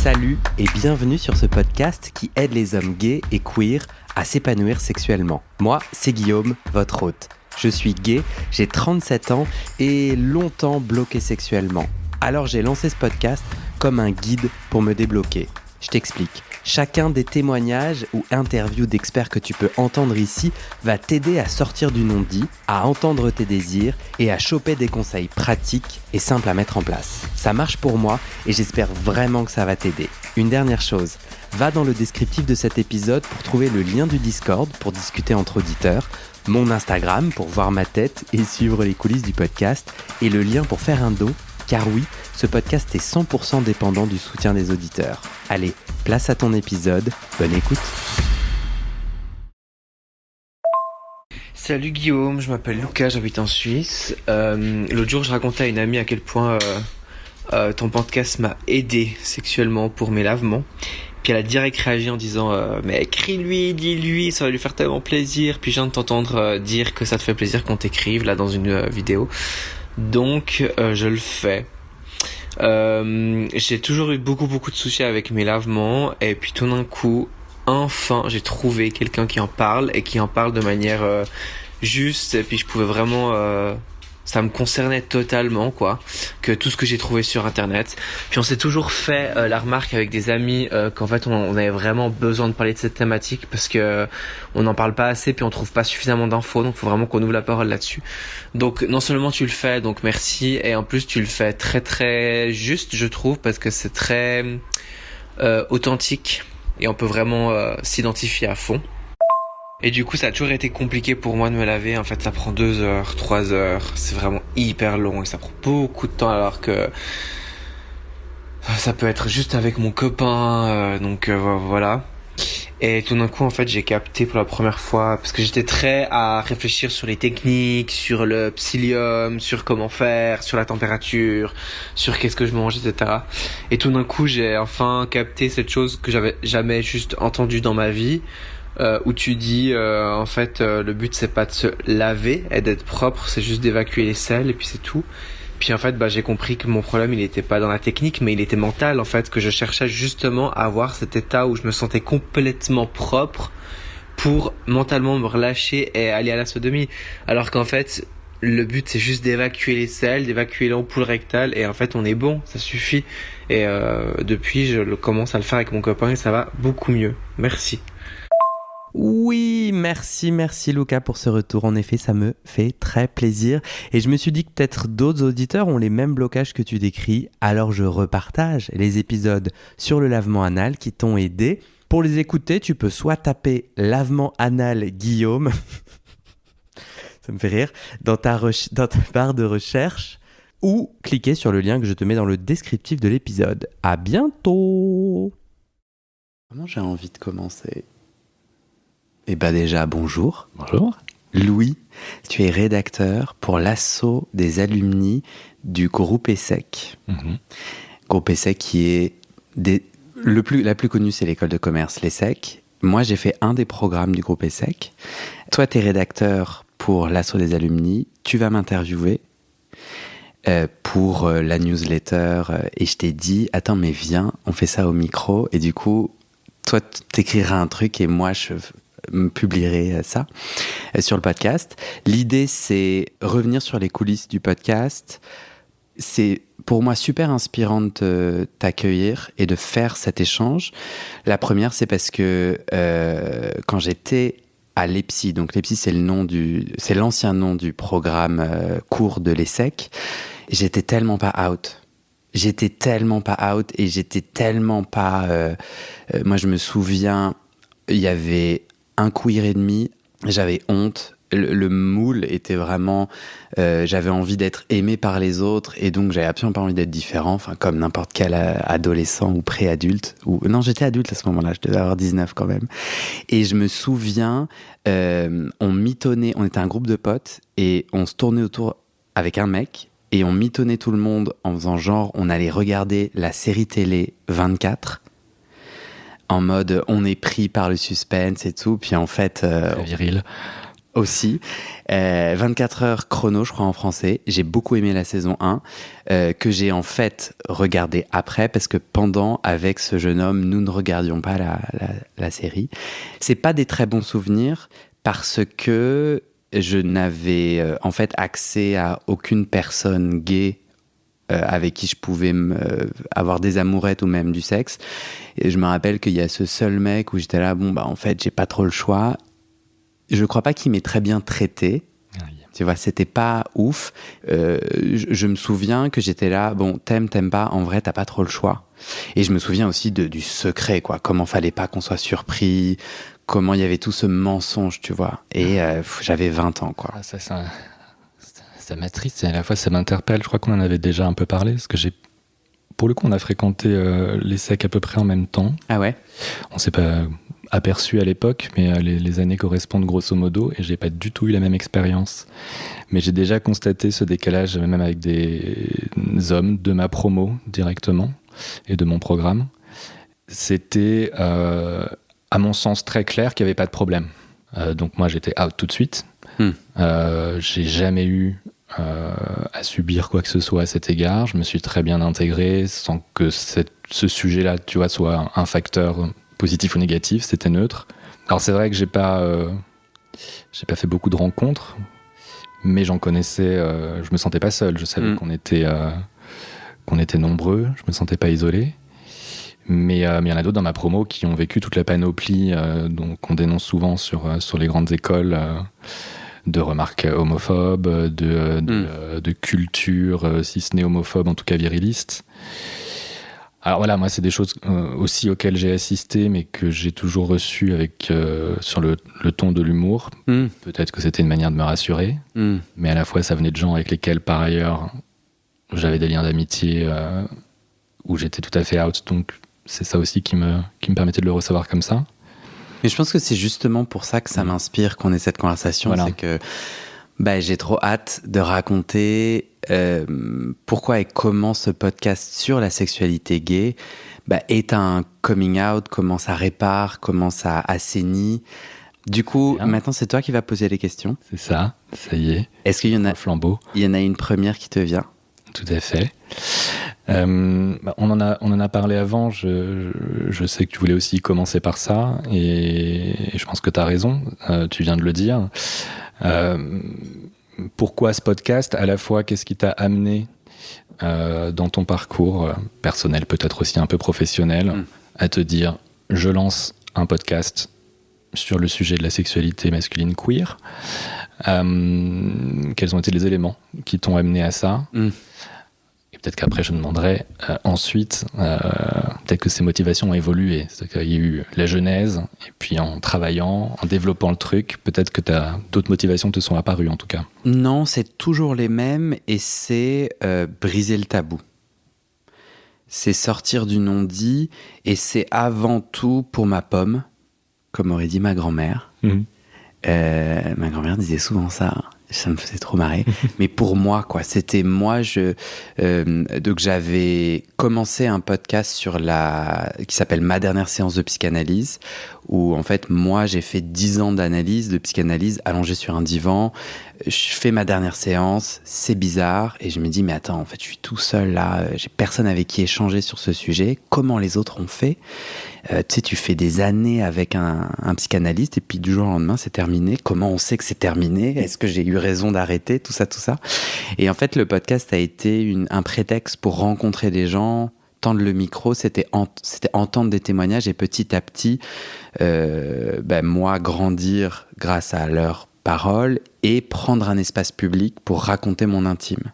Salut et bienvenue sur ce podcast qui aide les hommes gays et queer à s'épanouir sexuellement. Moi, c'est Guillaume, votre hôte. Je suis gay, j'ai 37 ans et longtemps bloqué sexuellement. Alors j'ai lancé ce podcast comme un guide pour me débloquer. Je t'explique. Chacun des témoignages ou interviews d'experts que tu peux entendre ici va t'aider à sortir du non-dit, à entendre tes désirs et à choper des conseils pratiques et simples à mettre en place. Ça marche pour moi et j'espère vraiment que ça va t'aider. Une dernière chose, va dans le descriptif de cet épisode pour trouver le lien du Discord pour discuter entre auditeurs, mon Instagram pour voir ma tête et suivre les coulisses du podcast et le lien pour faire un don. Car oui, ce podcast est 100% dépendant du soutien des auditeurs. Allez, place à ton épisode, bonne écoute. Salut Guillaume, je m'appelle Lucas, j'habite en Suisse. L'autre jour, je racontais à une amie à quel point ton podcast m'a aidé sexuellement pour mes lavements. Puis elle a direct réagi en disant mais écris-lui, dis-lui, ça va lui faire tellement plaisir. Puis je viens de t'entendre dire que ça te fait plaisir qu'on t'écrive là dans une vidéo. Donc je le fais. J'ai toujours eu beaucoup de soucis avec mes lavements et puis tout d'un coup, enfin, j'ai trouvé quelqu'un qui en parle et qui en parle de manière juste et puis je pouvais vraiment ça me concernait totalement quoi, que tout ce que j'ai trouvé sur internet. Puis on s'est toujours fait la remarque avec des amis qu'en fait on avait vraiment besoin de parler de cette thématique parce que on n'en parle pas assez puis on trouve pas suffisamment d'infos, donc faut vraiment qu'on ouvre la parole là-dessus. Donc non seulement tu le fais, donc merci, et en plus tu le fais très très juste je trouve parce que c'est très authentique et on peut vraiment s'identifier à fond. Et du coup, ça a toujours été compliqué pour moi de me laver. En fait, ça prend 2 heures, 3 heures. C'est vraiment hyper long et ça prend beaucoup de temps alors que ça peut être juste avec mon copain. Donc voilà. Et tout d'un coup, en fait, j'ai capté pour la première fois, parce que j'étais très à réfléchir sur les techniques, sur le psyllium, sur comment faire, sur la température, sur qu'est-ce que je mange, etc. Et tout d'un coup, j'ai enfin capté cette chose que j'avais jamais juste entendue dans ma vie. Où tu dis en fait le but c'est pas de se laver et d'être propre, c'est juste d'évacuer les sels et puis c'est tout. Puis en fait j'ai compris que mon problème il était pas dans la technique mais il était mental en fait, que je cherchais justement à avoir cet état où je me sentais complètement propre pour mentalement me relâcher et aller à la sodomie, alors qu'en fait le but c'est juste d'évacuer les sels, d'évacuer l'ampoule rectale et en fait on est bon, ça suffit. Et depuis je commence à le faire avec mon copain et ça va beaucoup mieux. Merci. Oui, merci Lucas pour ce retour. En effet, ça me fait très plaisir. Et je me suis dit que peut-être d'autres auditeurs ont les mêmes blocages que tu décris. Alors je repartage les épisodes sur le lavement anal qui t'ont aidé. Pour les écouter, tu peux soit taper lavement anal Guillaume, ça me fait rire, dans ta barre de recherche, ou cliquer sur le lien que je te mets dans le descriptif de l'épisode. À bientôt. Comment j'ai envie de commencer ? Eh bien déjà, bonjour. Bonjour. Louis, tu es rédacteur pour l'asso des alumni du groupe ESSEC. Groupe ESSEC qui est... la plus connue, c'est l'école de commerce, l'ESSEC. Moi, j'ai fait un des programmes du groupe ESSEC. Toi, tu es rédacteur pour l'asso des alumni. Tu vas m'interviewer pour la newsletter. Et je t'ai dit, attends, mais viens, on fait ça au micro. Et du coup, toi, t'écriras un truc et moi, je publierai ça sur le podcast. L'idée, c'est revenir sur les coulisses du podcast. C'est pour moi super inspirant de t'accueillir et de faire cet échange. La première, c'est parce que quand j'étais à l'EPSI, donc l'EPSI, c'est l'ancien nom du programme cours de l'ESSEC, j'étais tellement pas out. Et j'étais tellement pas... moi, je me souviens, il y avait un queer et demi, j'avais honte. Le moule était vraiment... j'avais envie d'être aimé par les autres et donc j'avais absolument pas envie d'être différent, enfin, comme n'importe quel adolescent ou pré-adulte. Non, j'étais adulte à ce moment-là, je devais avoir 19 quand même. Et je me souviens, on mitonnait, on était un groupe de potes et on se tournait autour avec un mec et on mitonnait tout le monde en faisant genre on allait regarder la série télé 24 en mode on est pris par le suspense et tout, puis en fait... Très viril. aussi. 24 heures chrono, je crois, en français. J'ai beaucoup aimé la saison 1, que j'ai en fait regardé après, parce que pendant, avec ce jeune homme, nous ne regardions pas la série. C'est pas des très bons souvenirs, parce que je n'avais en fait accès à aucune personne gay avec qui je pouvais avoir des amourettes ou même du sexe. Et je me rappelle qu'il y a ce seul mec où j'étais là, en fait, j'ai pas trop le choix. Je crois pas qu'il m'ait très bien traité. Oui. Tu vois, c'était pas ouf. Je me souviens que j'étais là, t'aimes pas, en vrai, t'as pas trop le choix. Et je me souviens aussi du secret, quoi. Comment fallait pas qu'on soit surpris, comment il y avait tout ce mensonge, tu vois. Et j'avais 20 ans, quoi. Ça m'attriste et à la fois ça m'interpelle. Je crois qu'on en avait déjà un peu parlé, parce que pour le coup, on a fréquenté les secs à peu près en même temps. Ah ouais? On s'est pas aperçu à l'époque, mais les années correspondent grosso modo, et j'ai pas du tout eu la même expérience. Mais j'ai déjà constaté ce décalage, même avec des hommes de ma promo directement, et de mon programme. C'était, à mon sens, très clair qu'il n'y avait pas de problème. Donc moi, j'étais out tout de suite. J'ai jamais eu à subir quoi que ce soit à cet égard. Je me suis très bien intégré sans que ce sujet-là, tu vois, soit un facteur positif ou négatif. C'était neutre. Alors c'est vrai que j'ai pas fait beaucoup de rencontres, mais j'en connaissais. Je me sentais pas seul. Je savais qu'on était nombreux. Je me sentais pas isolé. Mais il y en a d'autres dans ma promo qui ont vécu toute la panoplie qu'on dénonce souvent sur les grandes écoles. De remarques homophobes, de culture, si ce n'est homophobe, en tout cas viriliste. Alors voilà, moi, c'est des choses aussi auxquelles j'ai assisté, mais que j'ai toujours reçues sur le ton de l'humour. Peut-être que c'était une manière de me rassurer, mais à la fois, ça venait de gens avec lesquels, par ailleurs, j'avais des liens d'amitié où j'étais tout à fait out. Donc, c'est ça aussi qui me permettait de le recevoir comme ça. Mais je pense que c'est justement pour ça que ça m'inspire qu'on ait cette conversation. Voilà. C'est que j'ai trop hâte de raconter pourquoi et comment ce podcast sur la sexualité gay est un coming out, comment ça répare, comment ça assainit. Du coup, maintenant, c'est toi qui vas poser les questions. C'est ça y est. Est-ce qu'il y en a, flambeau. Il y en a une première qui te vient? Tout à fait. On en a parlé avant. Je sais que tu voulais aussi commencer par ça, et je pense que tu as raison. Tu viens de le dire. Pourquoi ce podcast? À la fois, qu'est-ce qui t'a amené dans ton parcours personnel, peut-être aussi un peu professionnel, à te dire je lance un podcast sur le sujet de la sexualité masculine queer? Quels ont été les éléments qui t'ont amené à ça? Et peut-être qu'après, je me demanderai ensuite, peut-être que ces motivations ont évolué. C'est-à-dire qu'il y a eu la genèse, et puis en travaillant, en développant le truc, peut-être que d'autres motivations te sont apparues, en tout cas. Non, c'est toujours les mêmes, et c'est briser le tabou. C'est sortir du non-dit, et c'est avant tout pour ma pomme, comme aurait dit ma grand-mère. Ma grand-mère disait souvent ça. Ça me faisait trop marrer. Mais pour moi, quoi, c'était moi. Donc j'avais commencé un podcast qui s'appelle Ma dernière séance de psychanalyse, où en fait moi j'ai fait 10 ans d'analyse, de psychanalyse, allongé sur un divan. Je fais ma dernière séance, c'est bizarre, et je me dis mais attends, en fait je suis tout seul là, j'ai personne avec qui échanger sur ce sujet. Comment les autres ont fait? Tu sais, tu fais des années avec un psychanalyste, et puis du jour au lendemain c'est terminé. Comment on sait que c'est terminé? Est-ce que j'ai eu raison d'arrêter tout ça? Et en fait le podcast a été un prétexte pour rencontrer des gens, tendre le micro, c'était entendre des témoignages, et petit à petit moi grandir grâce à leurs paroles et prendre un espace public pour raconter mon intime.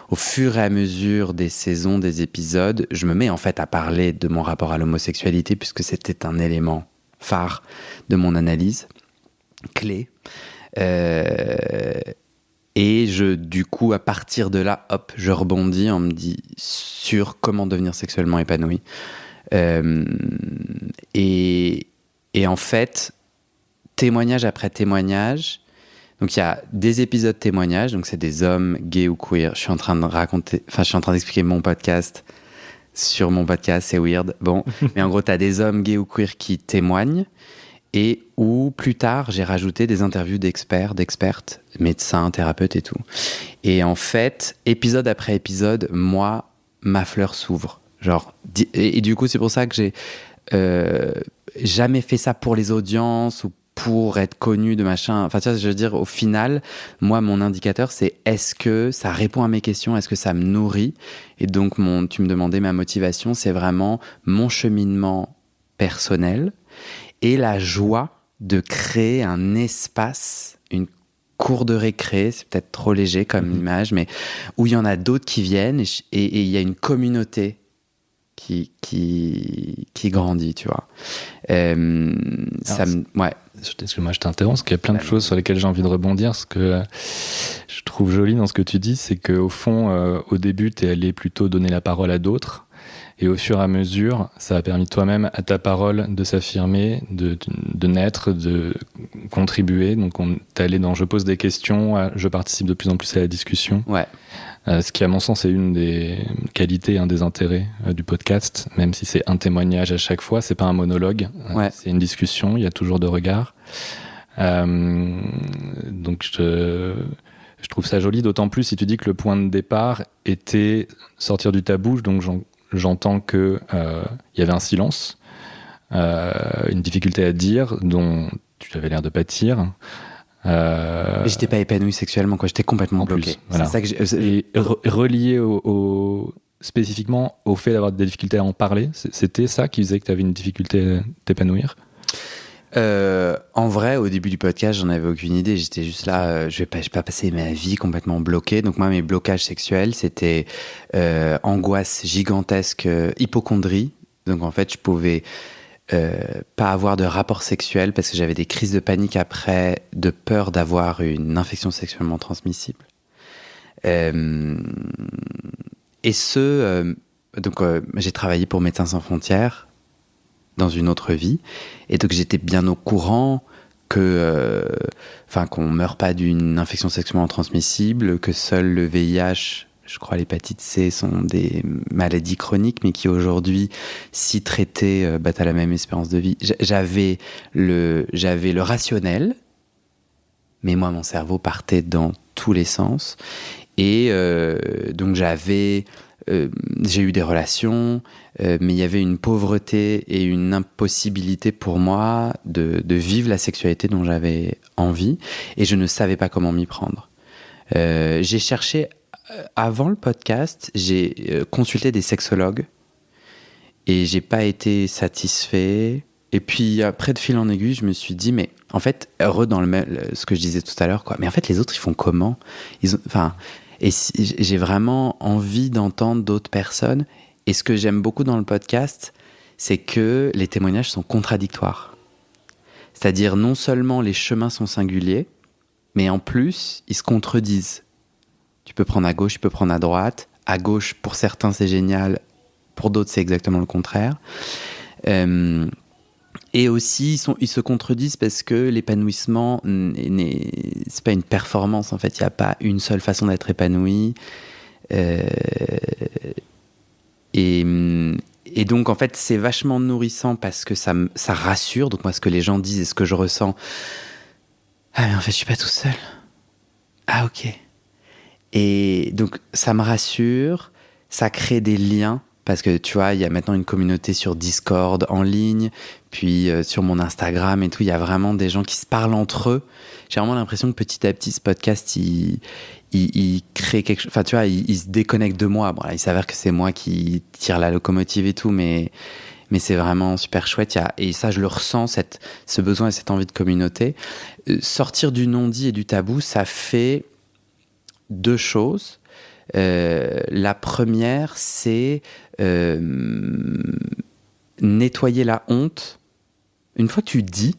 Au fur et à mesure des saisons, des épisodes, je me mets en fait à parler de mon rapport à l'homosexualité, puisque c'était un élément phare de mon analyse, clé. Et du coup, à partir de là, je rebondis, on me dit sur comment devenir sexuellement épanoui. Et en fait, témoignage après témoignage. Donc il y a des épisodes témoignages, donc c'est des hommes gays ou queer. Je suis en train d'expliquer mon podcast sur mon podcast, c'est weird. Bon, mais en gros, tu as des hommes gays ou queer qui témoignent, et où plus tard j'ai rajouté des interviews d'experts, d'expertes, médecins, thérapeutes et tout. Et en fait, épisode après épisode, moi, ma fleur s'ouvre. Genre, et du coup, c'est pour ça que j'ai jamais fait ça pour les audiences ou pour être connu de machin. Enfin, tu vois, je veux dire, au final, moi, mon indicateur, c'est est-ce que ça répond à mes questions, est-ce que ça me nourrit? Et donc, tu me demandais ma motivation, c'est vraiment mon cheminement personnel et la joie de créer un espace, une cour de récré, c'est peut-être trop léger comme image, mais où il y en a d'autres qui viennent et il y a une communauté qui grandit, tu vois. Ouais. Excuse-moi, je t'interromps, parce qu'il y a plein de choses sur lesquelles j'ai envie de rebondir. Ce que je trouve joli dans ce que tu dis, c'est qu'au fond, au début, tu es allé plutôt donner la parole à d'autres. Et au fur et à mesure, ça a permis toi-même à ta parole de s'affirmer, de naître, de contribuer. Donc, t'es allé dans « je pose des questions », je participe de plus en plus à la discussion. Ouais. Ce qui, à mon sens, est une des qualités, un des intérêts du podcast, même si c'est un témoignage à chaque fois, c'est pas un monologue, ouais. C'est une discussion, il y a toujours deux regards. Donc, je trouve ça joli, d'autant plus si tu dis que le point de départ était sortir du tabou, donc j'entends que y avait un silence, une difficulté à dire, dont tu avais l'air de pâtir. J'étais pas épanoui sexuellement, quoi. J'étais complètement bloqué. Plus, voilà. C'est ça que et relié spécifiquement au fait d'avoir des difficultés à en parler, c'était ça qui faisait que tu avais une difficulté à t'épanouir? En vrai, au début du podcast, j'en avais aucune idée. J'étais juste là, je vais pas passer ma vie complètement bloquée. Donc moi, mes blocages sexuels, c'était angoisse gigantesque, hypocondrie. Donc en fait, je pouvais pas avoir de rapport sexuel parce que j'avais des crises de panique après, de peur d'avoir une infection sexuellement transmissible. Donc j'ai travaillé pour Médecins sans frontières dans une autre vie, et donc j'étais bien au courant qu'on meurt pas d'une infection sexuellement transmissible, que seul le VIH, je crois l'hépatite C, sont des maladies chroniques, mais qui aujourd'hui, si traitées, battent à la même espérance de vie. J'avais le rationnel, mais moi, mon cerveau partait dans tous les sens, et donc j'ai eu des relations, mais il y avait une pauvreté et une impossibilité pour moi de vivre la sexualité dont j'avais envie, et je ne savais pas comment m'y prendre. J'ai cherché, avant le podcast, j'ai consulté des sexologues, et j'ai pas été satisfait. Et puis après, de fil en aiguille, je me suis dit, mais en fait, heureux dans ce que je disais tout à l'heure, quoi. Mais en fait, les autres, ils font comment? Et j'ai vraiment envie d'entendre d'autres personnes. Et ce que j'aime beaucoup dans le podcast, c'est que les témoignages sont contradictoires. C'est-à-dire, non seulement les chemins sont singuliers, mais en plus, ils se contredisent. Tu peux prendre à gauche, tu peux prendre à droite. À gauche, pour certains, c'est génial. Pour d'autres, c'est exactement le contraire. Et aussi, ils se contredisent parce que l'épanouissement, c'est pas une performance, en fait. Il n'y a pas une seule façon d'être épanoui. Et donc, en fait, c'est vachement nourrissant parce que ça rassure. Donc, moi, ce que les gens disent et ce que je ressens, ah, mais en fait, je suis pas tout seul. Ah, ok. Et donc, ça me rassure, ça crée des liens. Parce que tu vois, il y a maintenant une communauté sur Discord en ligne, puis sur mon Instagram et tout, il y a vraiment des gens qui se parlent entre eux. J'ai vraiment l'impression que petit à petit, ce podcast, il crée quelque chose. Enfin, tu vois, il se déconnecte de moi. Bon, là, il s'avère que c'est moi qui tire la locomotive et tout, mais c'est vraiment super chouette. Et ça, je le ressens, ce besoin et cette envie de communauté. Sortir du non-dit et du tabou, ça fait deux choses. La première, c'est nettoyer la honte. Une fois que tu dis,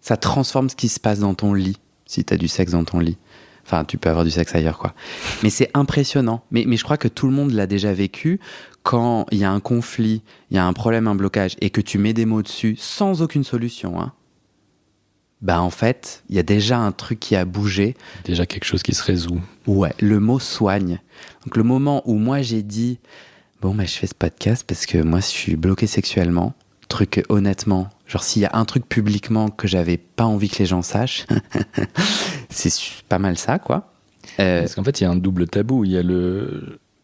ça transforme ce qui se passe dans ton lit, si tu as du sexe dans ton lit. Enfin, tu peux avoir du sexe ailleurs, quoi. Mais c'est impressionnant. Mais je crois que tout le monde l'a déjà vécu. Quand il y a un conflit, il y a un problème, un blocage, et que tu mets des mots dessus sans aucune solution, hein, bah en fait, il y a déjà un truc qui a bougé. Déjà quelque chose qui se résout. Ouais, le mot soigne. Donc le moment où moi j'ai dit, bon, bah, je fais ce podcast parce que moi je suis bloqué sexuellement, truc honnêtement. Genre, s'il y a un truc publiquement que j'avais pas envie que les gens sachent, c'est pas mal ça, quoi. Parce qu'en fait, il y a un double tabou. Il y a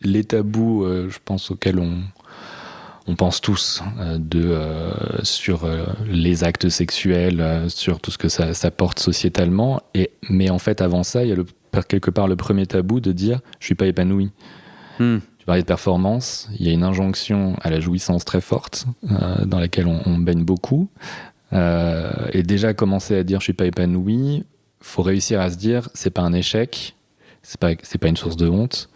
les tabous, je pense, auxquels on pense tous, sur les actes sexuels, sur tout ce que ça porte sociétalement. Mais en fait, avant ça, il y a quelque part le premier tabou de dire « je suis pas épanoui ». Tu parlais de performance, il y a une injonction à la jouissance très forte, dans laquelle on baigne beaucoup. Et déjà, commencer à dire « je suis pas épanoui », faut réussir à se dire « c'est pas un échec ». C'est pas une source de honte.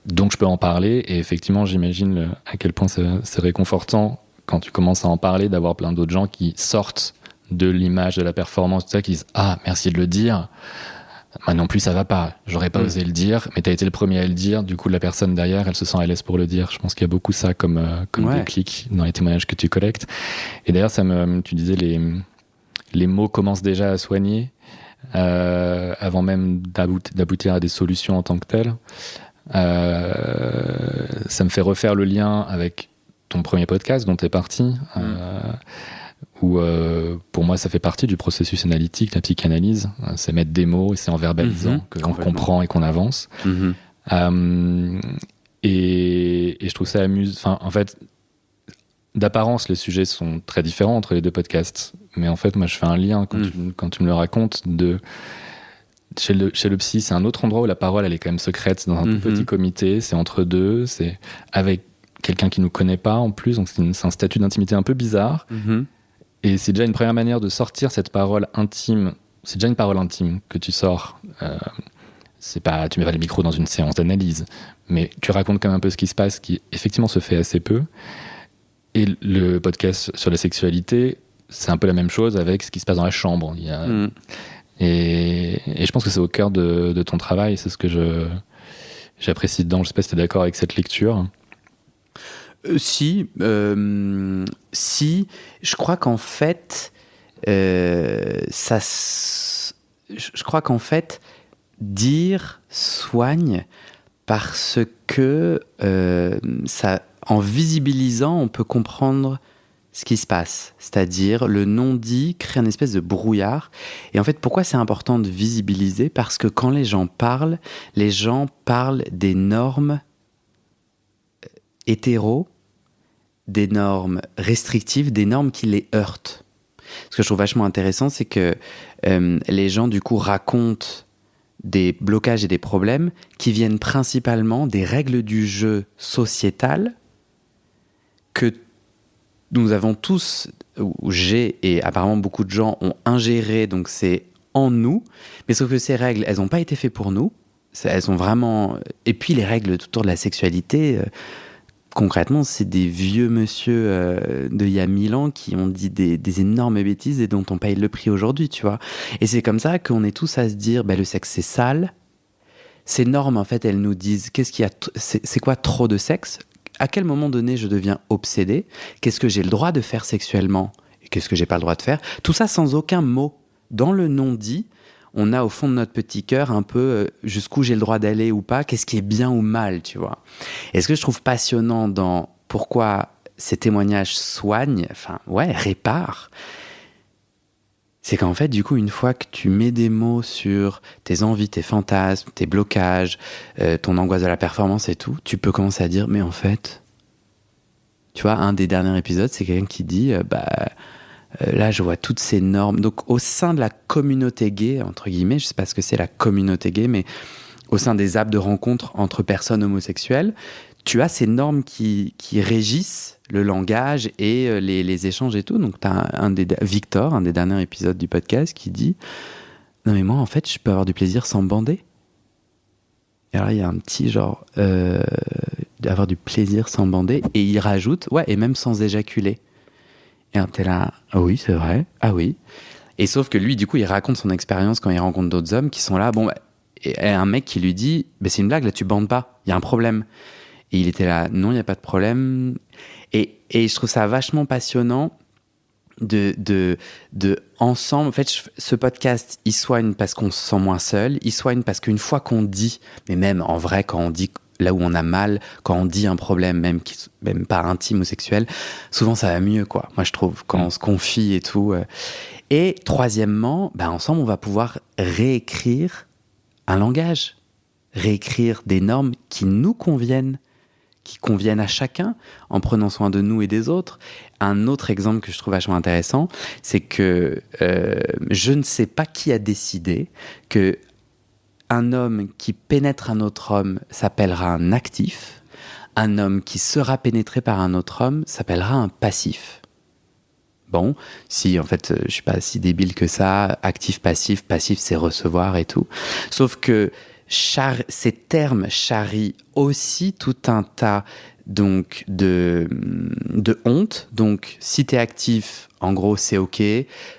Donc je peux en parler, et effectivement j'imagine à quel point c'est réconfortant quand tu commences à en parler, d'avoir plein d'autres gens qui sortent de l'image de la performance, tout ça, qui disent « ah, merci de le dire, moi non plus ça va pas, j'aurais pas osé le dire, mais t'as été le premier à le dire, du coup la personne derrière elle se sent à l'aise pour le dire ». Je pense qu'il y a beaucoup ça comme déclic dans les témoignages que tu collectes. Et d'ailleurs tu disais les mots commencent déjà à soigner, avant même d'aboutir à des solutions en tant que telles. Ça me fait refaire le lien avec ton premier podcast dont tu es parti, où pour moi ça fait partie du processus analytique, la psychanalyse, c'est mettre des mots et c'est en verbalisant qu'on comprend et qu'on avance. Et je trouve ça amusant. En fait, d'apparence, les sujets sont très différents entre les deux podcasts. Mais en fait, moi, je fais un lien quand tu me le racontes chez le psy, c'est un autre endroit où la parole, elle est quand même secrète, dans un tout petit comité. C'est entre deux, c'est avec quelqu'un qui nous connaît pas en plus. Donc, c'est un statut d'intimité un peu bizarre. Et c'est déjà une première manière de sortir cette parole intime. C'est déjà une parole intime que tu sors. C'est pas, tu mets pas le micro dans une séance d'analyse, mais tu racontes quand même un peu ce qui se passe, qui effectivement se fait assez peu. Et le podcast sur la sexualité, c'est un peu la même chose avec ce qui se passe dans la chambre. Et je pense que c'est au cœur de ton travail, c'est ce que j'apprécie dedans. Je sais pas si tu es d'accord avec cette lecture. Si, je crois qu'en fait, je crois qu'en fait, dire soigne parce que ça, en visibilisant, on peut comprendre ce qui se passe. C'est-à-dire, le non-dit crée une espèce de brouillard. Et en fait, pourquoi c'est important de visibiliser ? Parce que quand les gens parlent des normes hétéros, des normes restrictives, des normes qui les heurtent. Ce que je trouve vachement intéressant, c'est que les gens, du coup, racontent des blocages et des problèmes qui viennent principalement des règles du jeu sociétal que nous avons tous, ou j'ai, et apparemment beaucoup de gens ont ingéré, donc c'est en nous, mais sauf que ces règles, elles n'ont pas été faites pour nous, elles sont vraiment... Et puis les règles autour de la sexualité, concrètement, c'est des vieux monsieur d'il y a 1000 ans qui ont dit des énormes bêtises et dont on paye le prix aujourd'hui, tu vois. Et c'est comme ça qu'on est tous à se dire, le sexe c'est sale. Ces normes, en fait, elles nous disent, c'est quoi trop de sexe ? À quel moment donné je deviens obsédé ? Qu'est-ce que j'ai le droit de faire sexuellement ? Et qu'est-ce que j'ai pas le droit de faire ? Tout ça sans aucun mot. Dans le non-dit, on a au fond de notre petit cœur un peu jusqu'où j'ai le droit d'aller ou pas, qu'est-ce qui est bien ou mal, tu vois. Et ce que je trouve passionnant dans pourquoi ces témoignages soignent, réparent, c'est qu'en fait, du coup, une fois que tu mets des mots sur tes envies, tes fantasmes, tes blocages, ton angoisse de la performance et tout, tu peux commencer à dire, mais en fait, tu vois, un des derniers épisodes, c'est quelqu'un qui dit, là, je vois toutes ces normes. Donc, au sein de la communauté gay, entre guillemets, je sais pas ce que c'est la communauté gay, mais au sein des apps de rencontre entre personnes homosexuelles, tu as ces normes qui régissent le langage et les échanges et tout. Donc, tu as Victor, un des derniers épisodes du podcast, qui dit « Non mais moi, en fait, je peux avoir du plaisir sans bander. » Et alors, il y a un petit genre d'avoir du plaisir sans bander. Et il rajoute « Ouais, et même sans éjaculer. » Et t'es là « Ah oui, c'est vrai. Ah oui. » Et sauf que lui, du coup, il raconte son expérience quand il rencontre d'autres hommes qui sont là. Et un mec qui lui dit « C'est une blague, là, tu bandes pas. Il y a un problème. » Et il était là, non, il n'y a pas de problème. Et je trouve ça vachement passionnant de ensemble. En fait, ce podcast, il soigne parce qu'on se sent moins seul. Il soigne parce qu'une fois qu'on dit, mais même en vrai, quand on dit là où on a mal, quand on dit un problème, même pas intime ou sexuel, souvent ça va mieux, quoi. Moi, je trouve, quand on se confie et tout. Et troisièmement, ensemble, on va pouvoir réécrire un langage, réécrire des normes qui nous conviennent, qui conviennent à chacun, en prenant soin de nous et des autres. Un autre exemple que je trouve vachement intéressant, c'est que je ne sais pas qui a décidé que un homme qui pénètre un autre homme s'appellera un actif, un homme qui sera pénétré par un autre homme s'appellera un passif. Bon, si en fait je suis pas si débile que ça, actif, passif c'est recevoir et tout. Sauf que ces termes charrient aussi tout un tas donc de honte. Donc si t'es actif, en gros c'est ok,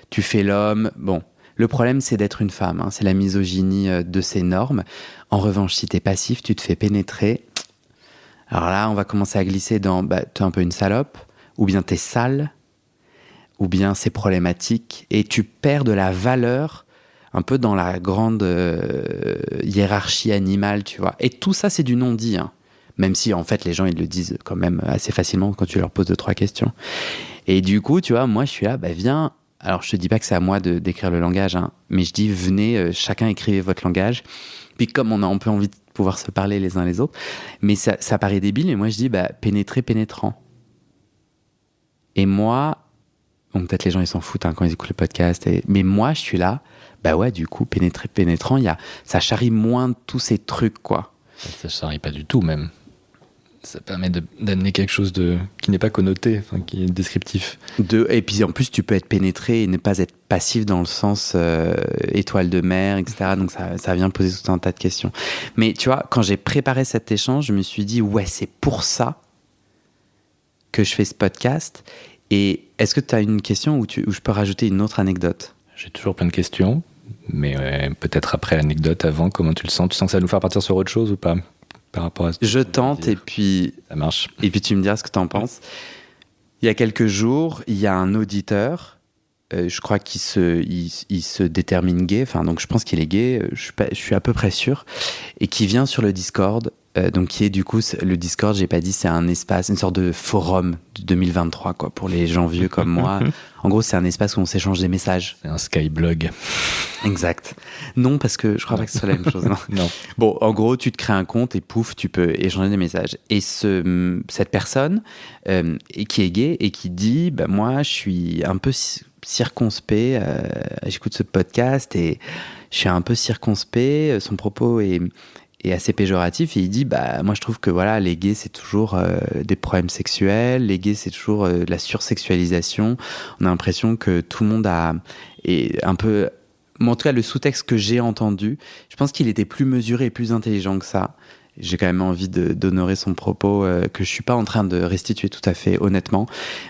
tu fais l'homme, bon. Le problème, c'est d'être une femme, c'est la misogynie de ces normes. En revanche, si t'es passif, tu te fais pénétrer. Alors là, on va commencer à glisser dans t'es un peu une salope, ou bien t'es sale, ou bien c'est problématique, et tu perds de la valeur un peu dans la grande hiérarchie animale, tu vois. Et tout ça, c'est du non-dit, même si en fait les gens ils le disent quand même assez facilement quand tu leur poses 2-3 questions. Et du coup, tu vois, moi je suis là, viens. Alors, je te dis pas que c'est à moi d'écrire le langage, mais je dis, venez, chacun écrivez votre langage. Puis comme on a un peu envie de pouvoir se parler les uns les autres, mais ça paraît débile, mais moi je dis, pénétrer, pénétrant. Et moi, bon, peut-être les gens ils s'en foutent quand ils écoutent le podcast, mais moi je suis là, ouais, du coup, pénétrer, pénétrant, ça charrie moins tous ces trucs, quoi. Ça charrie pas du tout, même. Ça permet d'amener quelque chose qui n'est pas connoté, qui est descriptif. Et puis en plus, tu peux être pénétré et ne pas être passif dans le sens étoile de mer, etc. Donc ça vient poser tout un tas de questions. Mais tu vois, quand j'ai préparé cet échange, je me suis dit, ouais, c'est pour ça que je fais ce podcast. Et est-ce que tu as une question où je peux rajouter une autre anecdote ? J'ai toujours plein de questions, mais peut-être après l'anecdote, avant, comment tu le sens ? Tu sens que ça va nous faire partir sur autre chose ou pas ? Par rapport à ce que je tente et puis ça marche. Et puis tu me diras ce que tu en penses. Il y a quelques jours, il y a un auditeur, je crois qu'il se détermine gay, donc je pense qu'il est gay, je suis à peu près sûr, et qui vient sur le Discord, donc qui est du coup le Discord, j'ai pas dit, c'est un espace, une sorte de forum de 2023 quoi, pour les gens vieux comme moi. En gros, c'est un espace où on s'échange des messages. C'est un Skyblog. Exact. Non, parce que je crois pas que ce soit la même chose. Non. Bon, en gros, tu te crées un compte et pouf, tu peux échanger des messages. Et cette personne qui est gay et qui dit, moi, je suis un peu circonspect, j'écoute ce podcast et je suis un peu circonspect, son propos est assez péjoratif et il dit, moi, je trouve que voilà, les gays, c'est toujours des problèmes sexuels, les gays, c'est toujours de la sursexualisation. On a l'impression que tout le monde est un peu... Mais en tout cas, le sous-texte que j'ai entendu, je pense qu'il était plus mesuré et plus intelligent que ça. J'ai quand même envie d'honorer son propos, que je suis pas en train de restituer tout à fait honnêtement.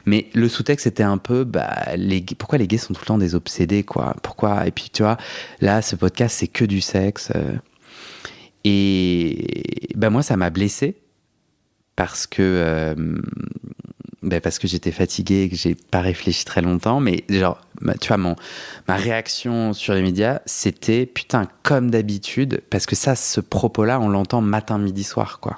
Mais le sous-texte était un peu, pourquoi les gays sont tout le temps des obsédés, quoi ? Pourquoi ? Et puis, tu vois, là, ce podcast, c'est que du sexe. Et moi, ça m'a blessé parce que j'étais fatigué et que j'ai pas réfléchi très longtemps. Mais genre, tu vois, ma réaction sur les médias, c'était putain, comme d'habitude, parce que ce propos-là, on l'entend matin, midi, soir, quoi.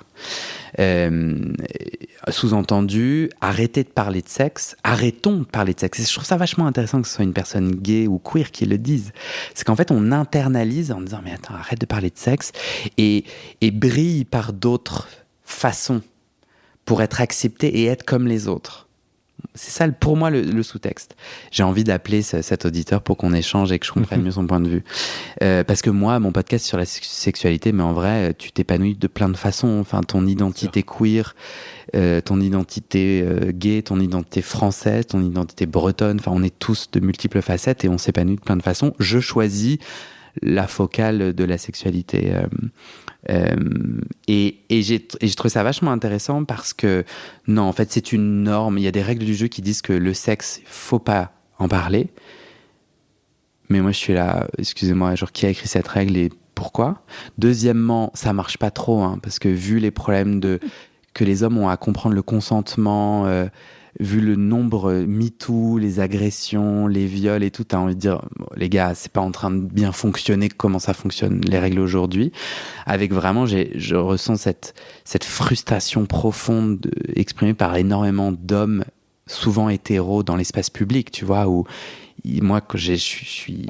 Sous-entendu, arrêtez de parler de sexe, arrêtons de parler de sexe. Et je trouve ça vachement intéressant que ce soit une personne gay ou queer qui le dise. C'est qu'en fait, on internalise en disant, mais attends, arrête de parler de sexe et brille par d'autres façons pour être accepté et être comme les autres. C'est ça, pour moi, le sous-texte. J'ai envie d'appeler cet auditeur pour qu'on échange et que je comprenne mieux son point de vue. Parce que moi, mon podcast sur la sexualité, mais en vrai, tu t'épanouis de plein de façons. Enfin, ton identité queer, ton identité gay, ton identité française, ton identité bretonne. Enfin, on est tous de multiples facettes et on s'épanouit de plein de façons. Je choisis la focale de la sexualité. Et j'ai trouvé ça vachement intéressant parce que non, en fait, c'est une norme. Il y a des règles du jeu qui disent que le sexe, il faut pas en parler. Mais moi, je suis là, excusez-moi, genre, qui a écrit cette règle et pourquoi ? Deuxièmement, ça marche pas trop, parce que vu les problèmes que les hommes ont à comprendre le consentement, vu le nombre MeToo, les agressions, les viols et tout, t'as envie de dire, bon, les gars, c'est pas en train de bien fonctionner comment ça fonctionne, les règles aujourd'hui. Avec vraiment, je ressens cette frustration profonde exprimée par énormément d'hommes, souvent hétéros, dans l'espace public, tu vois, où moi, quand je suis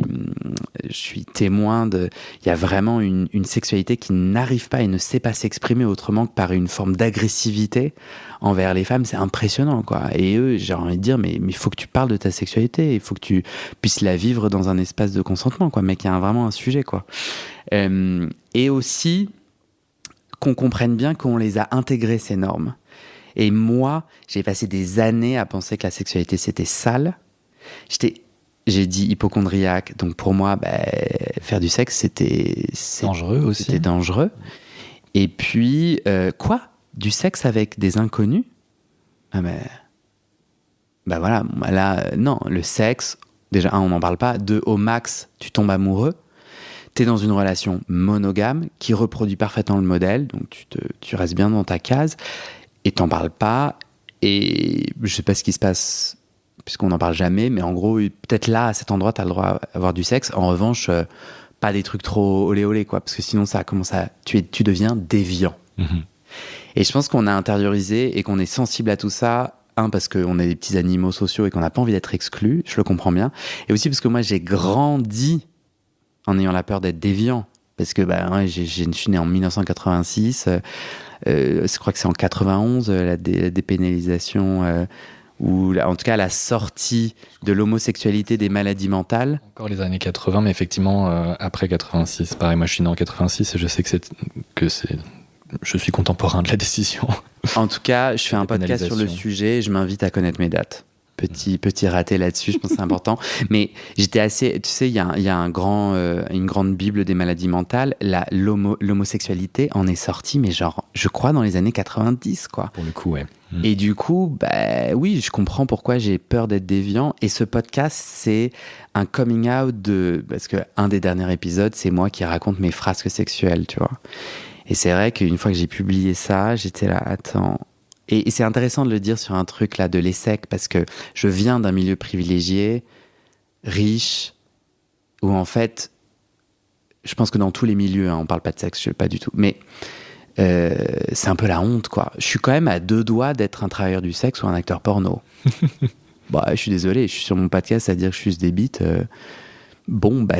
témoin il y a vraiment une sexualité qui n'arrive pas et ne sait pas s'exprimer autrement que par une forme d'agressivité envers les femmes. C'est impressionnant, quoi. Et eux, j'ai envie de dire, mais il faut que tu parles de ta sexualité, il faut que tu puisses la vivre dans un espace de consentement, quoi. Mais qu'il y a vraiment un sujet, quoi. Et aussi, qu'on comprenne bien qu'on les a intégrées, ces normes. Et moi, j'ai passé des années à penser que la sexualité, c'était sale. J'ai dit hypocondriaque, donc pour moi, faire du sexe, c'était dangereux aussi. C'était dangereux. Et puis, quoi ? Du sexe avec des inconnus ? Ah mais, voilà, là, non, le sexe, déjà, on n'en parle pas. 2, au max, tu tombes amoureux. T'es dans une relation monogame qui reproduit parfaitement le modèle, donc tu restes bien dans ta case, et t'en parles pas. Et je sais pas ce qui se passe, puisqu'on n'en parle jamais, mais en gros, peut-être là, à cet endroit, t'as le droit d'avoir du sexe. En revanche, pas des trucs trop olé, quoi, parce que sinon, ça commence tu deviens déviant. Mm-hmm. Et je pense qu'on a intériorisé et qu'on est sensible à tout ça, parce qu'on est des petits animaux sociaux et qu'on n'a pas envie d'être exclus, je le comprends bien, et aussi parce que moi, j'ai grandi en ayant la peur d'être déviant, parce que je suis né en 1986, je crois que c'est en 91, la dépénalisation... ou en tout cas la sortie de l'homosexualité des maladies mentales. Encore les années 80, mais effectivement après 86. Pareil, moi je suis né en 86 et je sais je suis contemporain de la décision. En tout cas, je fais un podcast sur le sujet et je m'invite à connaître mes dates. Petit raté là-dessus, je pense que c'est important. Mais j'étais assez... Tu sais, il y a une grande bible des maladies mentales. L'homosexualité en est sortie, mais genre, je crois, dans les années 90, quoi. Pour le coup, ouais. Et du coup, oui, je comprends pourquoi j'ai peur d'être déviant. Et ce podcast, c'est un coming out parce que un des derniers épisodes, c'est moi qui raconte mes frasques sexuelles, tu vois. Et c'est vrai qu'une fois que j'ai publié ça, j'étais là, attends... Et c'est intéressant de le dire sur un truc là de l'ESSEC, parce que je viens d'un milieu privilégié, riche, où en fait, je pense que dans tous les milieux, on parle pas de sexe, pas du tout, mais c'est un peu la honte, quoi. Je suis quand même à 2 doigts d'être un travailleur du sexe ou un acteur porno. Je suis désolé, je suis sur mon podcast à dire que je suis des bites.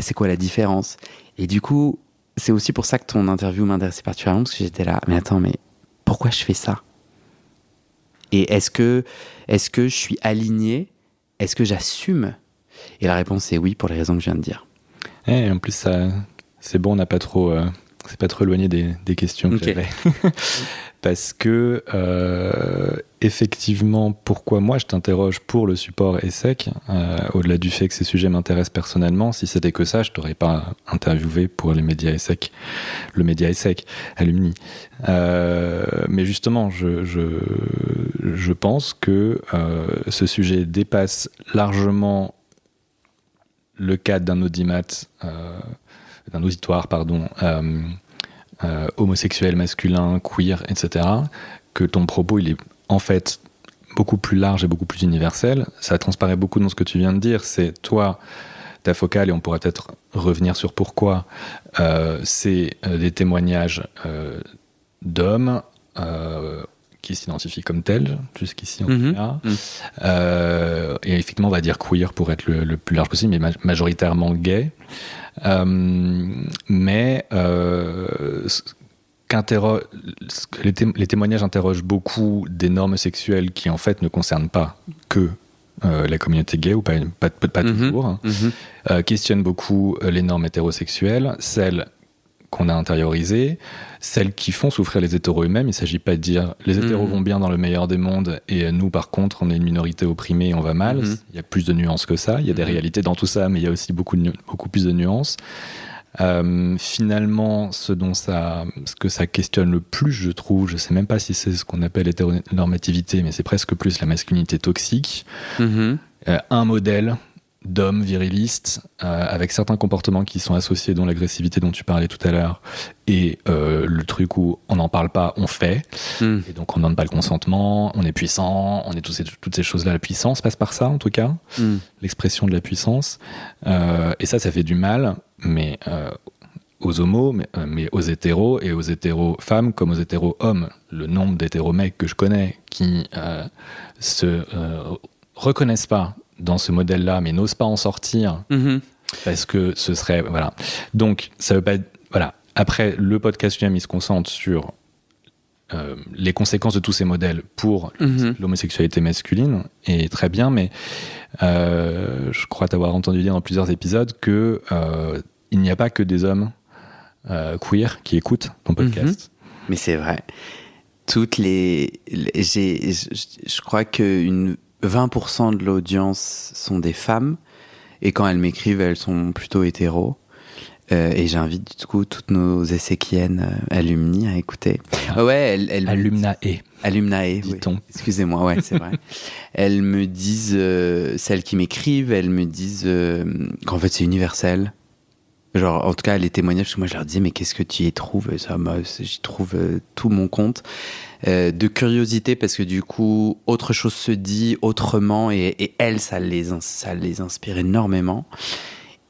C'est quoi la différence ? Et du coup, c'est aussi pour ça que ton interview m'intéressait particulièrement, parce que j'étais là, mais attends, mais pourquoi je fais ça ? Et est-ce que je suis aligné ? Est-ce que j'assume ? Et la réponse est oui, pour les raisons que je viens de dire. Et en plus, c'est bon, on n'a pas trop... c'est pas trop éloigné des questions que j'avais. Parce que, effectivement, pourquoi moi je t'interroge pour le support ESSEC, au-delà du fait que ces sujets m'intéressent personnellement, si c'était que ça, je t'aurais pas interviewé pour les médias ESSEC, le média ESSEC, Alumni. Mais justement, je pense que ce sujet dépasse largement le cadre d'un auditoire, homosexuel, masculin, queer, etc., que ton propos, il est en fait beaucoup plus large et beaucoup plus universel. Ça transparaît beaucoup dans ce que tu viens de dire. C'est toi, ta focale, et on pourra peut-être revenir sur pourquoi, c'est des témoignages d'hommes qui s'identifient comme tels, jusqu'ici en tout cas. Et effectivement, on va dire queer pour être le plus large possible, mais majoritairement gay. Les témoignages interrogent beaucoup des normes sexuelles qui en fait ne concernent pas que la communauté gay, ou pas toujours, questionnent beaucoup les normes hétérosexuelles, celles qu'on a intériorisées, celles qui font souffrir les hétéros eux-mêmes. Il ne s'agit pas de dire les hétéros vont bien dans le meilleur des mondes et nous par contre on est une minorité opprimée et on va mal. Il y a plus de nuances que ça, il y a des réalités dans tout ça, mais il y a aussi beaucoup plus de nuances. Finalement, ce que ça questionne le plus, je trouve, je sais même pas si c'est ce qu'on appelle hétéronormativité, mais c'est presque plus la masculinité toxique. Un modèle d'hommes virilistes avec certains comportements qui sont associés, dont l'agressivité dont tu parlais tout à l'heure, et le truc où on n'en parle pas, on fait, et donc on ne donne pas le consentement, on est puissant, on est toutes ces choses-là. La puissance passe par ça, en tout cas, l'expression de la puissance. Et ça fait du mal, mais aux homos, mais aux hétéros, et aux hétéros femmes comme aux hétéros hommes. Le nombre d'hétéros mecs que je connais qui se reconnaissent pas dans ce modèle-là, mais n'osent pas en sortir, parce que ce serait... Voilà. Donc, ça veut pas... Voilà. Après, le podcast lui-même, il se concentre sur les conséquences de tous ces modèles pour l'homosexualité masculine, et très bien, mais je crois t'avoir entendu dire dans plusieurs épisodes que il n'y a pas que des hommes queer qui écoutent ton podcast. Mais c'est vrai. Je crois que 20% de l'audience sont des femmes, et quand elles m'écrivent, elles sont plutôt hétéros. Et j'invite du coup toutes nos esséquiennes alumni à écouter. Alumnae, dit-on. Oui. Excusez-moi, ouais, c'est vrai. Elles me disent, celles qui m'écrivent, elles me disent qu'en fait c'est universel. Genre, en tout cas, les témoignages, parce que moi je leur disais, mais qu'est-ce que tu y trouves? Ça, moi, j'y trouve tout mon compte. De curiosité, parce que du coup, autre chose se dit autrement, et elles, ça les inspire énormément.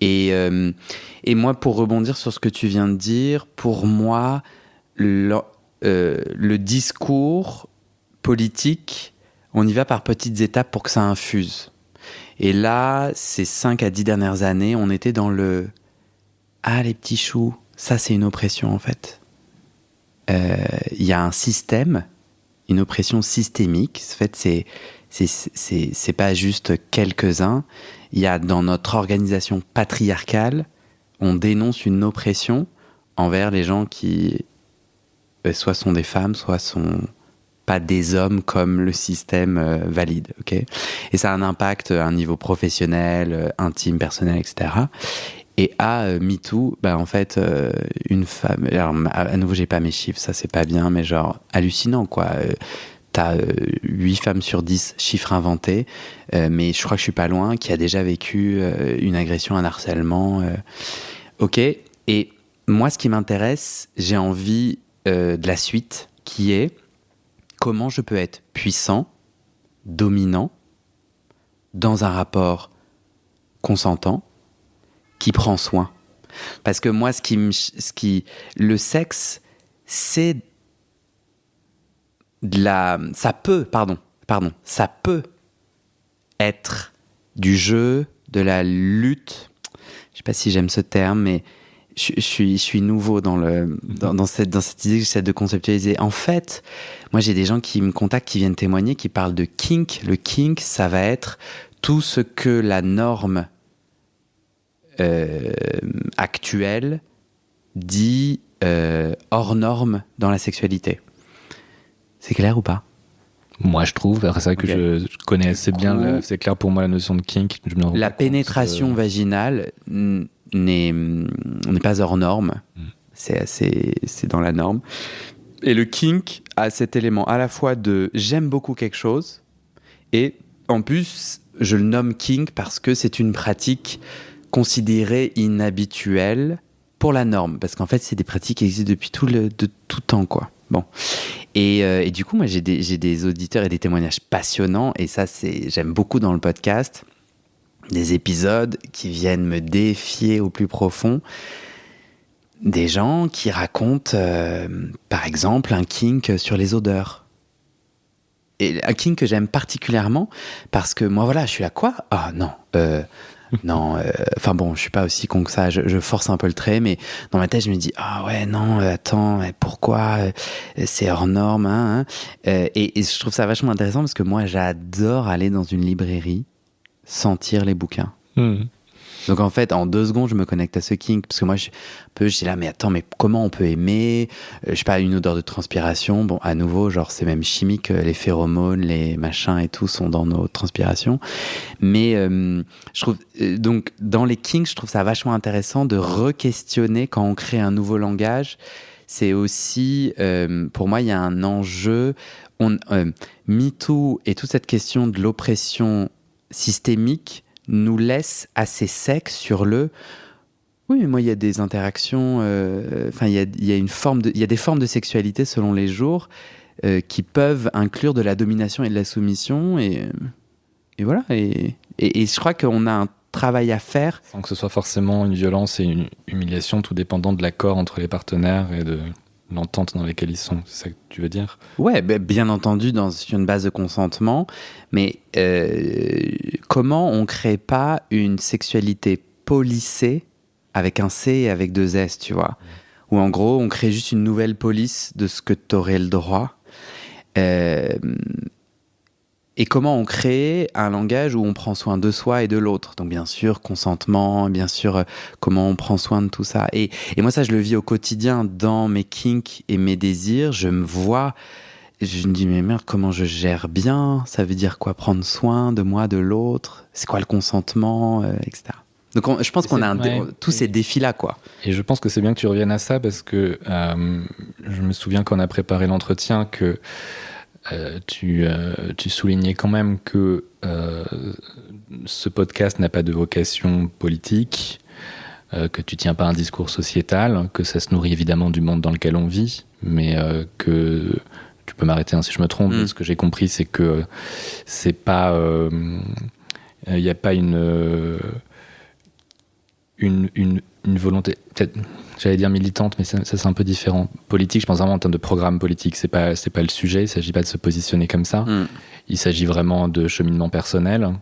Et moi, pour rebondir sur ce que tu viens de dire, pour moi, le discours politique, on y va par petites étapes pour que ça infuse. Et là, ces 5 à 10 dernières années, on était dans le « Ah, les petits choux, ça c'est une oppression en fait ». Il y a un système, une oppression systémique. En fait, c'est pas juste quelques-uns. Il y a dans notre organisation patriarcale, on dénonce une oppression envers les gens qui soit sont des femmes, soit sont pas des hommes comme le système valide. Okay, et ça a un impact à un niveau professionnel, intime, personnel, etc. Et à MeToo, en fait, une femme... Alors, à nouveau, j'ai pas mes chiffres, ça c'est pas bien, mais genre hallucinant, quoi. T'as 8 femmes sur 10, chiffre inventé, mais je crois que je suis pas loin, qui a déjà vécu une agression, un harcèlement. Ok, et moi, ce qui m'intéresse, j'ai envie de la suite, qui est comment je peux être puissant, dominant, dans un rapport consentant, qui prend soin. Parce que moi, le sexe, c'est ça peut être du jeu, de la lutte. Je sais pas si j'aime ce terme, mais je suis nouveau dans cette idée que j'essaie de conceptualiser. En fait, moi, j'ai des gens qui me contactent, qui viennent témoigner, qui parlent de kink. Le kink, ça va être tout ce que la norme actuelle dit hors norme dans la sexualité. C'est clair ou pas? Moi, je trouve. C'est vrai que je connais assez bien. C'est clair pour moi la notion de kink. La pénétration vaginale n'est pas hors norme. C'est dans la norme. Et le kink a cet élément à la fois de j'aime beaucoup quelque chose, et en plus, je le nomme kink parce que c'est une pratique considérée inhabituelle pour la norme, parce qu'en fait, c'est des pratiques qui existent depuis tout temps, quoi. Bon. Et du coup, moi, j'ai des auditeurs et des témoignages passionnants, et ça, j'aime beaucoup dans le podcast, des épisodes qui viennent me défier au plus profond, des gens qui racontent, par exemple, un kink sur les odeurs. Et un kink que j'aime particulièrement, parce que moi, voilà, je suis là, quoi ? Ah non, non, enfin bon, je suis pas aussi con que ça, je force un peu le trait, mais dans ma tête, je me dis, ah ouais, non, attends, pourquoi c'est hors norme, hein. Et je trouve ça vachement intéressant, parce que moi, j'adore aller dans une librairie, sentir les bouquins. Donc en fait, en 2 secondes, je me connecte à ce kink, parce que moi, je dis là, mais attends, mais comment on peut aimer je sais pas, une odeur de transpiration. Bon, à nouveau, genre, c'est même chimique, les phéromones, les machins et tout sont dans nos transpirations. Mais je trouve, donc, dans les kinks, je trouve ça vachement intéressant de re-questionner quand on crée un nouveau langage. C'est aussi, pour moi, il y a un enjeu. MeToo et toute cette question de l'oppression systémique nous laisse assez secs sur le... Oui, mais moi, il y a des interactions... Enfin, il y a des formes de sexualité selon les jours qui peuvent inclure de la domination et de la soumission. Et voilà. Et je crois qu'on a un travail à faire. Sans que ce soit forcément une violence et une humiliation, tout dépendant de l'accord entre les partenaires et de l'entente dans laquelle ils sont. C'est ça que tu veux dire ? Ouais, bien entendu, sur une base de consentement. Mais comment on ne crée pas une sexualité policée avec un C et avec 2 S, tu vois ? Où en gros, on crée juste une nouvelle police de ce que tu aurais le droit. Et comment on crée un langage où on prend soin de soi et de l'autre. Donc bien sûr, consentement, bien sûr, comment on prend soin de tout ça. Et moi, ça, je le vis au quotidien dans mes kinks et mes désirs. Je me vois, je me dis, mais merde, comment je gère bien ? Ça veut dire quoi ? Prendre soin de moi, de l'autre ? C'est quoi le consentement, etc. Donc je pense qu'on a tous ces défis-là, quoi. Et je pense que c'est bien que tu reviennes à ça parce que je me souviens quand on a préparé l'entretien que tu soulignais quand même que ce podcast n'a pas de vocation politique, que tu tiens pas un discours sociétal, que ça se nourrit évidemment du monde dans lequel on vit, mais que tu peux m'arrêter si je me trompe. Ce que j'ai compris, c'est que c'est pas, il n'y a pas une volonté, peut-être, j'allais dire militante, mais ça c'est un peu différent. Politique, je pense vraiment en termes de programme politique, c'est pas le sujet, il s'agit pas de se positionner comme ça. Il s'agit vraiment de cheminement personnel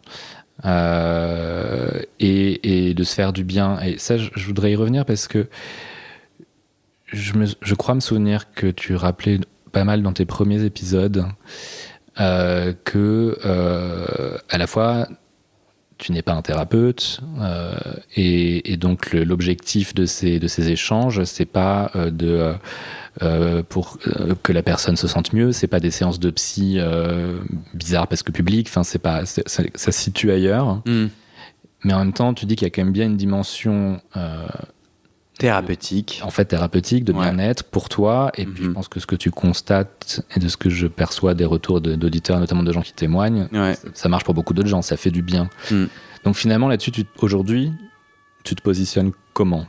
et de se faire du bien. Et ça, je voudrais y revenir parce que je crois me souvenir que tu rappelais pas mal dans tes premiers épisodes que à la fois tu n'es pas un thérapeute et donc l'objectif de ces échanges, c'est pas pour que la personne se sente mieux, c'est pas des séances de psy bizarres parce que publiques, enfin ça se situe ailleurs. Mais en même temps, tu dis qu'il y a quand même bien une dimension thérapeutique. En fait, thérapeutique, de bien-être pour toi. Et puis, je pense que ce que tu constates et de ce que je perçois des retours d'auditeurs, notamment de gens qui témoignent, ça marche pour beaucoup d'autres gens, ça fait du bien. Donc finalement, là-dessus, aujourd'hui, tu te positionnes comment ?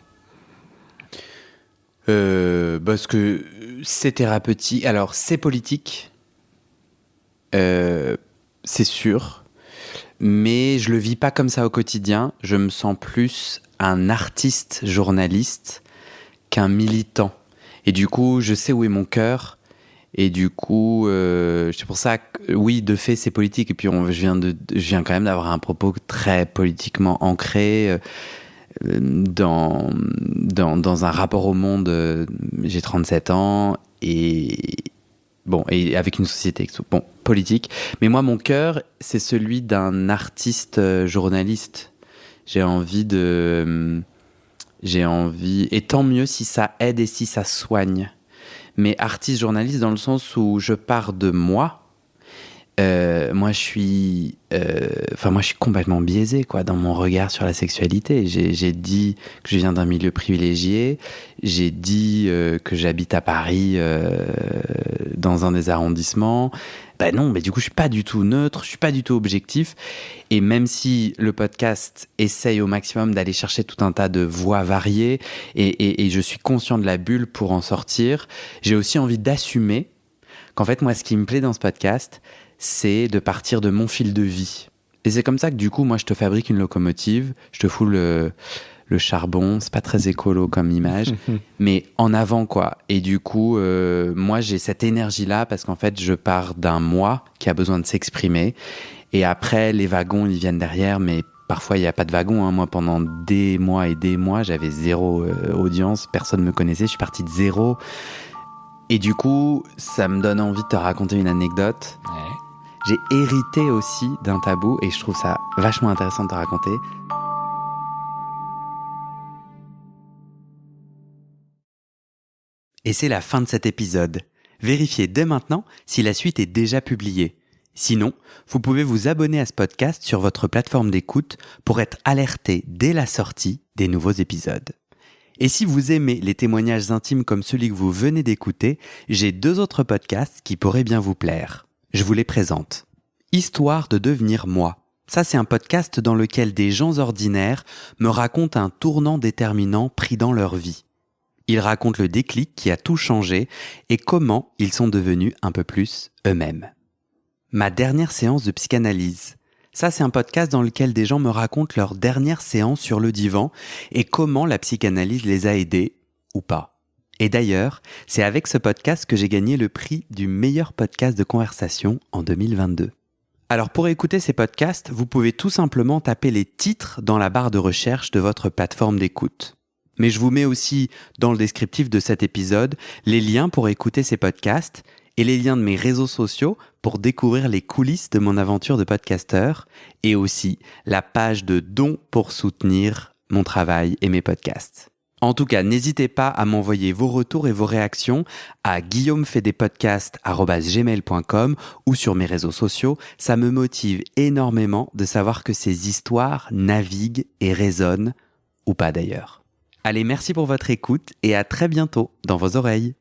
Parce que c'est thérapeutique. Alors, c'est politique. C'est sûr. Mais je le vis pas comme ça au quotidien. Je me sens plus un artiste journaliste qu'un militant. Et du coup, je sais où est mon cœur. Et du coup, c'est pour ça que, oui, de fait, c'est politique. Et puis, je viens quand même d'avoir un propos très politiquement ancré dans un rapport au monde. J'ai 37 ans et avec une société politique. Mais moi, mon cœur, c'est celui d'un artiste journaliste. J'ai envie, et tant mieux si ça aide et si ça soigne. Mais artiste journaliste dans le sens où je pars de moi. Moi, je suis complètement biaisé, quoi, dans mon regard sur la sexualité. J'ai dit que je viens d'un milieu privilégié. J'ai dit que j'habite à Paris, dans un des arrondissements. Non, mais du coup, je suis pas du tout neutre, je suis pas du tout objectif. Et même si le podcast essaye au maximum d'aller chercher tout un tas de voix variées, et je suis conscient de la bulle pour en sortir, j'ai aussi envie d'assumer qu'en fait, moi, ce qui me plaît dans ce podcast, c'est de partir de mon fil de vie. Et c'est comme ça que du coup, moi, je te fabrique une locomotive, je te fous le charbon, c'est pas très écolo comme image, mais en avant, quoi. Et du coup, moi, j'ai cette énergie-là parce qu'en fait, je pars d'un moi qui a besoin de s'exprimer. Et après, les wagons, ils viennent derrière, mais parfois, il n'y a pas de wagon. Moi, pendant des mois et des mois, j'avais 0 audience, personne ne me connaissait, je suis parti de 0. Et du coup, ça me donne envie de te raconter une anecdote. Ouais. J'ai hérité aussi d'un tabou et je trouve ça vachement intéressant de te raconter. Et c'est la fin de cet épisode. Vérifiez dès maintenant si la suite est déjà publiée. Sinon, vous pouvez vous abonner à ce podcast sur votre plateforme d'écoute pour être alerté dès la sortie des nouveaux épisodes. Et si vous aimez les témoignages intimes comme celui que vous venez d'écouter, j'ai 2 autres podcasts qui pourraient bien vous plaire. Je vous les présente. Histoire de devenir moi. Ça, c'est un podcast dans lequel des gens ordinaires me racontent un tournant déterminant pris dans leur vie. Ils racontent le déclic qui a tout changé et comment ils sont devenus un peu plus eux-mêmes. Ma dernière séance de psychanalyse. Ça, c'est un podcast dans lequel des gens me racontent leur dernière séance sur le divan et comment la psychanalyse les a aidés ou pas. Et d'ailleurs, c'est avec ce podcast que j'ai gagné le prix du meilleur podcast de conversation en 2022. Alors pour écouter ces podcasts, vous pouvez tout simplement taper les titres dans la barre de recherche de votre plateforme d'écoute. Mais je vous mets aussi dans le descriptif de cet épisode les liens pour écouter ces podcasts et les liens de mes réseaux sociaux pour découvrir les coulisses de mon aventure de podcasteur et aussi la page de dons pour soutenir mon travail et mes podcasts. En tout cas, n'hésitez pas à m'envoyer vos retours et vos réactions à guillaumefaidespodcasts@gmail.com ou sur mes réseaux sociaux. Ça me motive énormément de savoir que ces histoires naviguent et résonnent, ou pas d'ailleurs. Allez, merci pour votre écoute et à très bientôt dans vos oreilles.